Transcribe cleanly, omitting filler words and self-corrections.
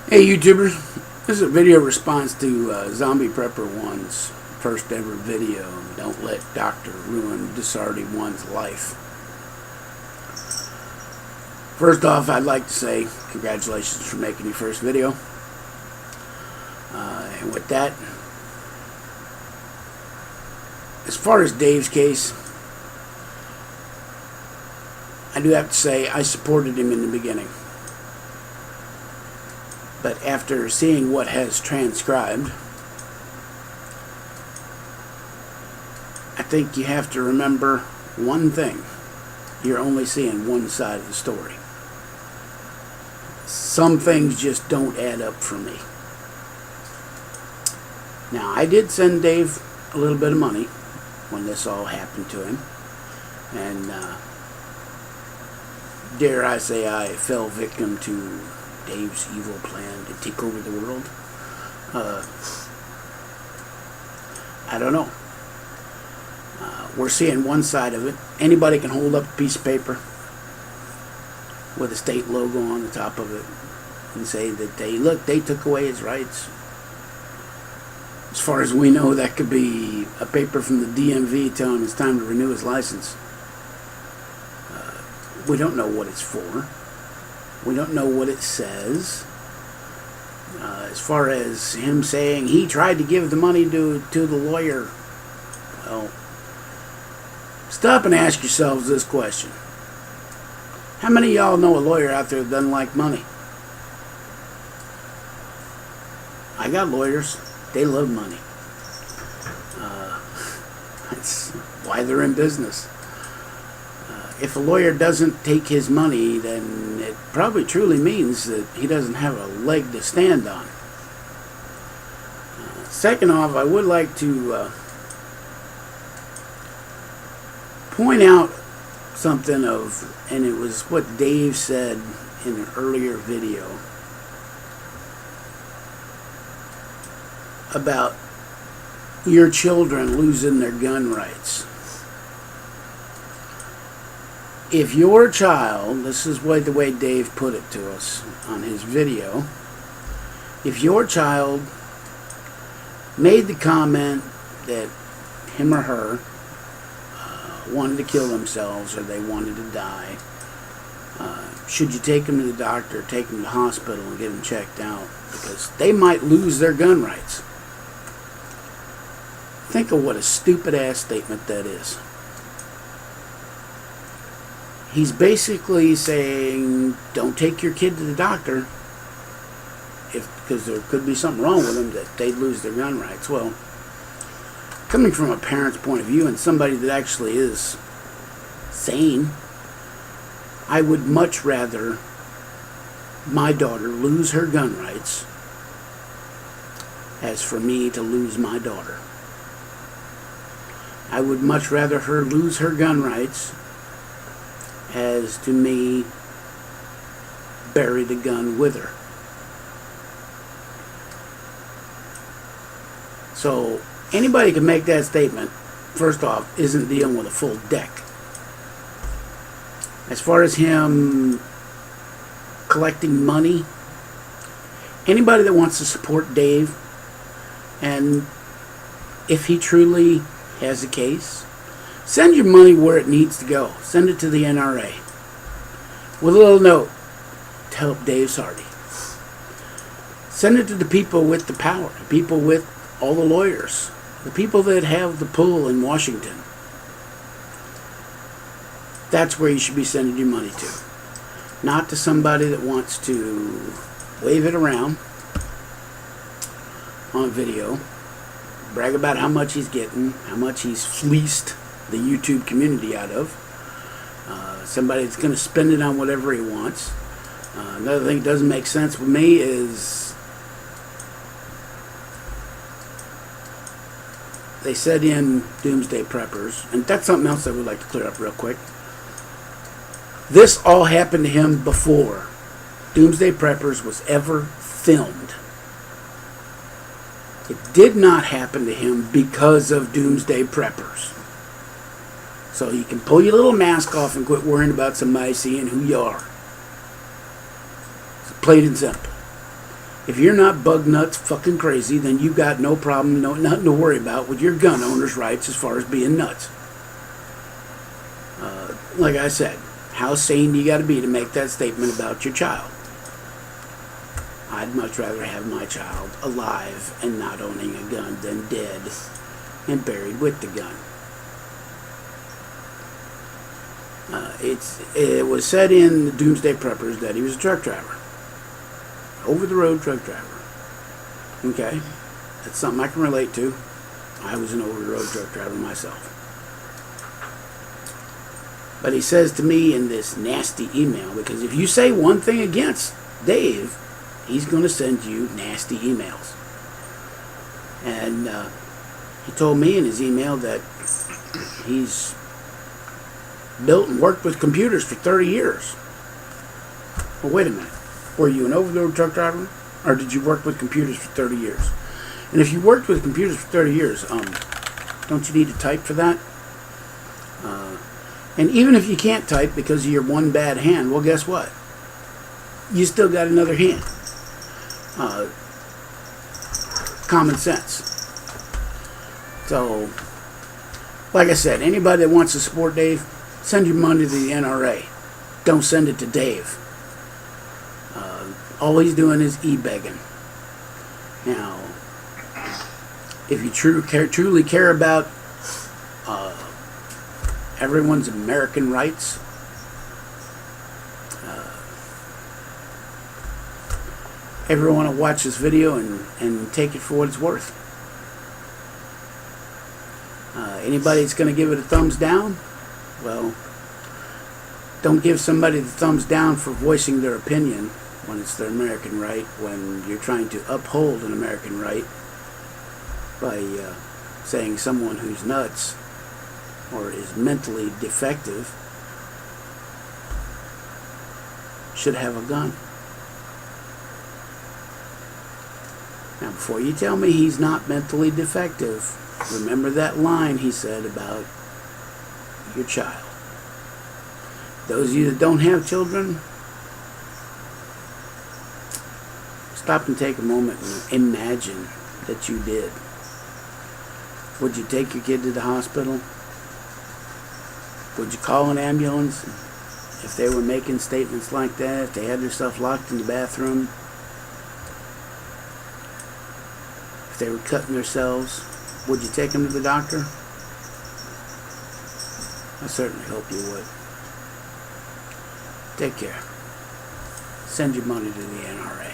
Hey YouTubers, this is a video response to Zombieprepper1's first ever video, Don't Let Doctor Ruin Dsarti1's Life. First off, I'd like to say congratulations for making your first video. And with that, as far as Dave's case, I do have to say I supported him in the beginning. But after seeing what has transcribed, I think you have to remember one thing. You're only seeing one side of the story. Some things just don't add up for me. Now, I did send Dave a little bit of money when this all happened to him. And dare I say I fell victim to Dave's evil plan to take over the world. I don't know. We're seeing one side of it. Anybody can hold up a piece of paper with a state logo on the top of it and say that they took away his rights. As far as we know, that could be a paper from the DMV telling him it's time to renew his license. We don't know what it's for. We don't know what it says. As far as him saying he tried to give the money to the lawyer, well, stop and ask yourselves this question. How many of y'all know a lawyer out there that doesn't like money? I got lawyers. They love money. That's why they're in business. If a lawyer doesn't take his money, then it probably truly means that he doesn't have a leg to stand on. Second off, I would like to point out something and it was what Dave said in an earlier video about your children losing their gun rights. If your child, this is the way Dave put it to us on his video, if your child made the comment that him or her wanted to kill themselves or they wanted to die, should you take them to the doctor, take them to the hospital and get them checked out, because they might lose their gun rights. Think of what a stupid ass statement that is. He's basically saying, don't take your kid to the doctor because there could be something wrong with them that they'd lose their gun rights. Well, coming from a parent's point of view and somebody that actually is sane, I would much rather my daughter lose her gun rights as for me to lose my daughter. I would much rather her lose her gun rights as to me bury the gun with her. So anybody can make that statement, first off, isn't dealing with a full deck. As far as him collecting money, anybody that wants to support Dave, and if he truly has a case, send your money where it needs to go. Send it to the NRA with a little note to help Dave Dsarti. Send it to the people with the power, the people with all the lawyers, the people that have the pull in Washington. That's where you should be sending your money to. Not to somebody that wants to wave it around on video, brag about how much he's getting, how much he's fleeced the YouTube community out of. Somebody that's going to spend it on whatever he wants. Another thing that doesn't make sense with me is they said in Doomsday Preppers, and that's something else I would like to clear up real quick. This all happened to him before Doomsday Preppers was ever filmed. It did not happen to him because of Doomsday Preppers. So you can pull your little mask off and quit worrying about somebody seeing who you are. It's plain and simple. If you're not bug nuts fucking crazy, then you got no problem, nothing to worry about with your gun owner's rights as far as being nuts. Like I said, how sane do you got to be to make that statement about your child? I'd much rather have my child alive and not owning a gun than dead and buried with the gun. It was said in the Doomsday Preppers that he was a truck driver. Over-the-road truck driver. Okay? That's something I can relate to. I was an over-the-road truck driver myself. But he says to me in this nasty email, because if you say one thing against Dave, he's going to send you nasty emails. And he told me in his email that he's built and worked with computers for 30 years. Well, wait a minute. Were you an over-the-road truck driver? Or did you work with computers for 30 years? And if you worked with computers for 30 years, don't you need to type for that? And even if you can't type because of your one bad hand, well, guess what? You still got another hand. Common sense. So, like I said, anybody that wants to support Dave, send your money to the NRA. Don't send it to Dave. All he's doing is e-begging. Now, if you truly care about everyone's American rights, everyone will watch this video and take it for what it's worth. Anybody that's going to give it a thumbs down, well, don't give somebody the thumbs down for voicing their opinion when it's their American right, when you're trying to uphold an American right by saying someone who's nuts or is mentally defective should have a gun. Now, before you tell me he's not mentally defective, remember that line he said about your child. Those of you that don't have children, stop and take a moment and imagine that you did. Would you take your kid to the hospital? Would you call an ambulance if they were making statements like that, if they had their stuff locked in the bathroom, if they were cutting themselves? Would you take them to the doctor? I certainly hope you would. Take care. Send your money to the NRA.